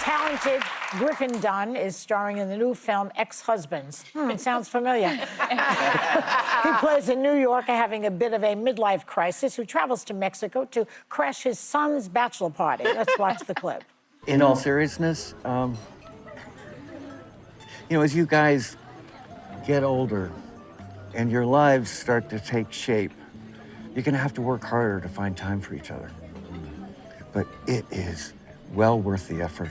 talented Griffin Dunne is starring in the new film Ex-Husbands. It sounds familiar. He plays a New Yorker having a bit of a midlife crisis who travels to Mexico to crash his son's bachelor party. Let's watch the clip. In all seriousness, as you guys get older and your lives start to take shape, you're gonna have to work harder to find time for each other. But it is well worth the effort.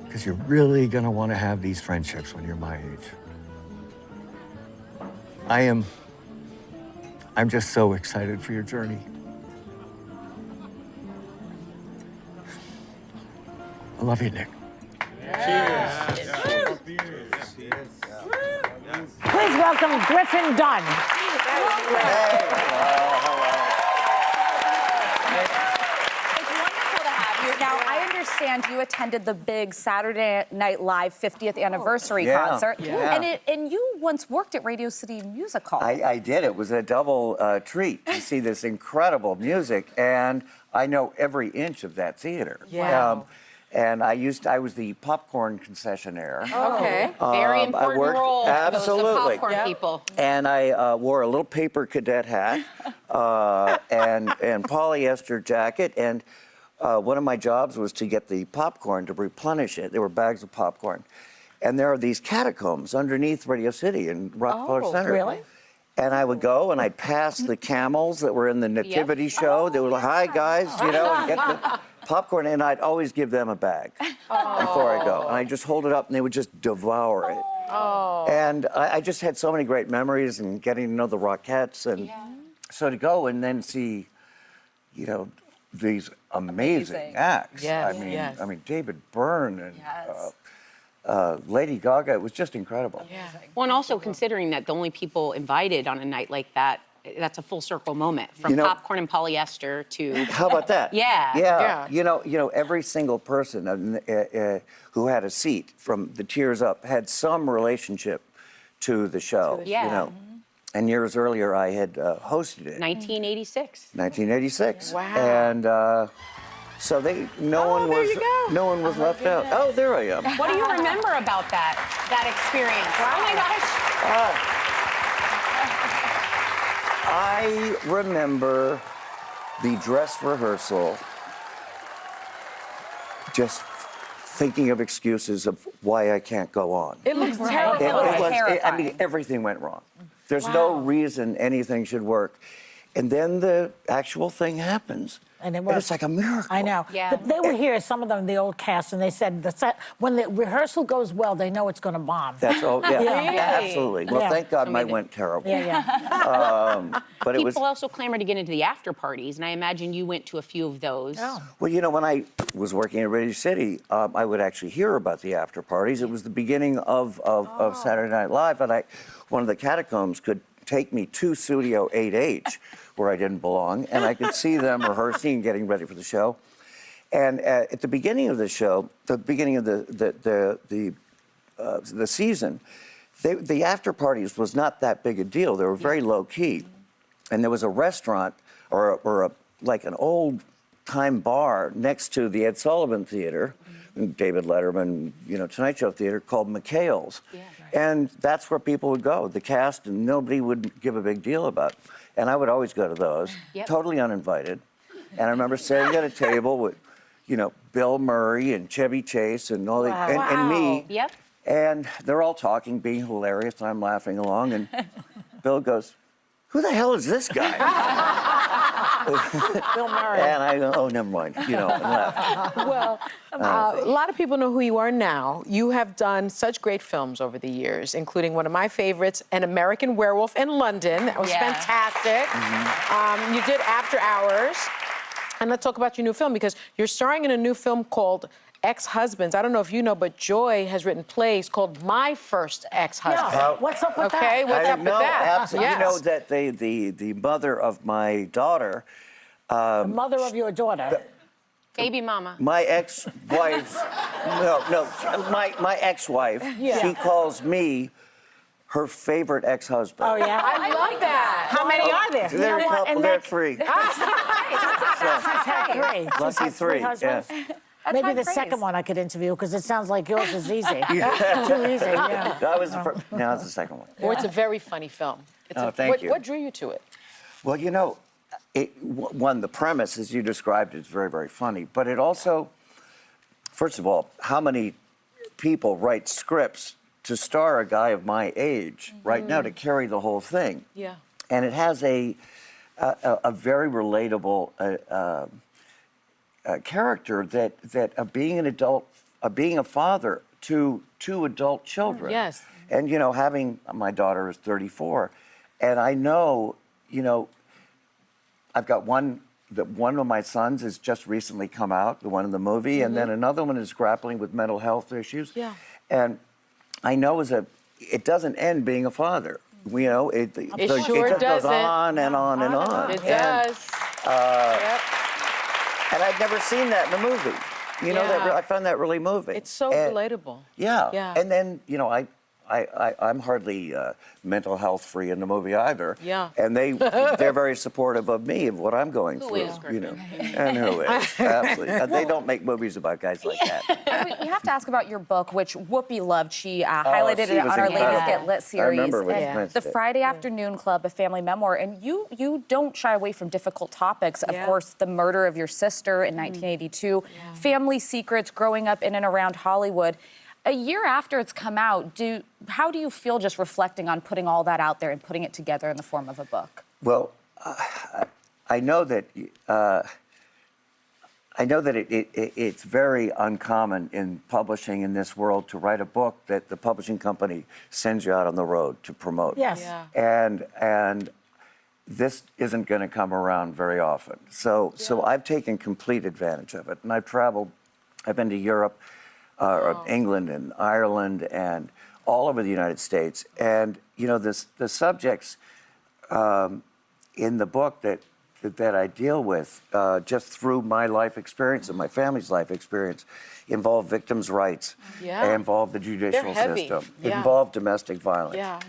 Because you're really gonna want to have these friendships when you're my age. I'm just so excited for your journey. I love you, Nick. Please welcome Griffin Dunne. Now, I understand you attended the big Saturday Night Live 50th anniversary concert. Yeah. And you once worked at Radio City Music Hall. I did. It was a double treat to see this incredible music, and I know every inch of that theater. Wow. And I was the popcorn concessionaire. Okay. Very important role for absolutely. those popcorn people. And I wore a little paper cadet hat and polyester jacket. And one of my jobs was to get the popcorn to replenish it. There were bags of popcorn. And there are these catacombs underneath Radio City in Rockefeller Center. Really? And I would go and I'd pass the camels that were in the nativity show. They were like, "Hi, guys," and get the popcorn, and I'd always give them a bag before I go. And I just hold it up, and they would just devour it. And I just had so many great memories and getting to know the Rockettes. And so to go and then see, these amazing acts. Yes, I mean, David Byrne and Lady Gaga, it was just incredible. Well, and also considering that the only people invited on a night like that, that's a full circle moment from popcorn and polyester to. How about that? Yeah. Every single person who had a seat from the tiers up had some relationship to the show. And years earlier, I had hosted it. 1986. 1986. Wow. And so no one was left out. Oh, there I am. What do you remember about that experience? Oh my gosh. I remember the dress rehearsal, just thinking of excuses of why I can't go on. It looks terrible. Everything went wrong. There's no reason anything should work. And then the actual thing happens. And it's like a miracle. I know. Yeah. But they were here, some of them, the old cast, and they said when the rehearsal goes well, they know it's going to bomb. That's all. Yeah, Really? absolutely. Well, thank God mine went terrible. But it was. People also clamor to get into the after parties, and I imagine you went to a few of those. Oh. Well, when I was working at Radio City, I would actually hear about the after parties. It was the beginning of Saturday Night Live, and one of the catacombs could take me to Studio 8H, where I didn't belong, and I could see them rehearsing and getting ready for the show. And at the beginning of the show, the beginning of the season, the after parties was not that big a deal. They were very low key, and there was a restaurant or like an old time bar next to the Ed Sullivan Theater, David Letterman, Tonight Show Theater, called McHale's. And that's where people would go, the cast, and nobody would give a big deal about it. And I would always go to those, totally uninvited. And I remember sitting at a table with, Bill Murray and Chevy Chase and all and me. Yep. And they're all talking, being hilarious, and I'm laughing along. And Bill goes, "Who the hell is this guy?" Bill Murray. And I go, "Oh, never mind," and laugh. Well, a lot of people know who you are now. You have done such great films over the years, including one of my favorites, An American Werewolf in London. That was fantastic. You did After Hours. And let's talk about your new film, because you're starring in a new film called Ex-Husbands. I don't know if you know, but Joy has written plays called My First Ex-Husband. Yeah. What's up with that? Okay, what's up with that? Absolutely. Yes. You know that the mother of my daughter, The mother of your daughter. Baby mama. my ex-wife's, my ex-wife, she calls me her favorite ex-husband. Oh, yeah? I love that. How many are there? There are a couple, there are three. She's had three. Lucky three, husbands? yes. Maybe high the praise. second one I could interview, because it sounds like yours is easy. Too easy, yeah. That was the first. Now it's the second one. Well, it's a very funny film. Thank you. What drew you to it? Well, one, the premise, as you described, is very, very funny. But it also, first of all, how many people write scripts to star a guy of my age right now to carry the whole thing? Yeah. And it has a very relatable character that of being an adult, being a father to two adult children. Yes. And having my daughter is 34, and I know, I've got one of my sons has just recently come out, the one in the movie, and then another one is grappling with mental health issues. Yeah. And I know it doesn't end being a father. It just sure goes on and on and on. It does. And I'd never seen that in the movie. I found that really moving. It's so And- relatable. Yeah. Yeah. And then, I'm hardly mental health free in the movie either. Yeah. And they're very supportive of me of what I'm going Who through. is Griffin? And who is absolutely. They don't make movies about guys like that. We have to ask about your book, which Whoopi loved. She highlighted she it was on our incredible. latest Get Lit series. I remember when And you mentioned the it. Friday Afternoon Club, a family memoir, and you don't shy away from difficult topics. Of course, the murder of your sister in 1982, family secrets growing up in and around Hollywood. A year after it's come out, how do you feel just reflecting on putting all that out there and putting it together in the form of a book? Well, I know that it's very uncommon in publishing in this world to write a book that the publishing company sends you out on the road to promote. Yes. Yeah. And this isn't going to come around very often. So I've taken complete advantage of it, and I've traveled. I've been to Europe, England, and Ireland, and all over the United States. And the subjects in the book that I deal with, just through my life experience and my family's life experience, involve victims' rights, involve the judicial heavy. system, Yeah. involve domestic violence. Yeah.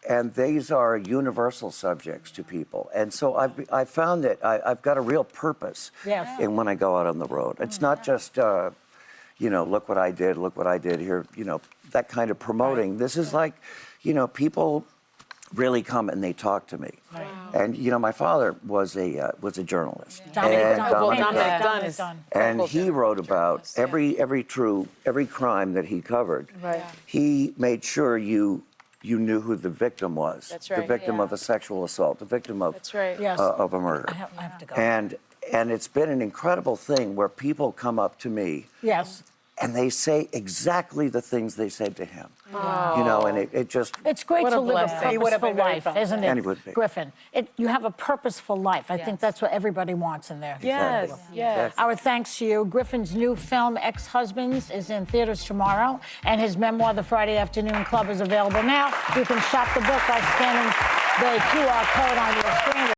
And these are universal subjects to people. And so I've found that I've got a real purpose in when I go out on the road. It's not just, look what I did here, that kind of promoting. This is like, people really come and they talk to me. Right. And, my father was a journalist. Dominic And Dunne. Dominic Dunne is- and he wrote about every crime that he covered. Right. He made sure you knew who the victim was. That's The right. victim of a sexual assault, the victim of That's right. Yes. of a murder. I have to go. And it's been an incredible thing where people come up to me Yes. and they say exactly the things they said to him. And it just It's great What a to live a blessing. He would have purposeful been very life, proud. isn't it, And he would be. Griffin? You have a purposeful life. I think that's what everybody wants in there. Yes. Yes. Our thanks to you. Griffin's new film, Ex-Husbands, is in theaters tomorrow, and his memoir, The Friday Afternoon Club, is available now. You can shop the book by scanning the QR code on your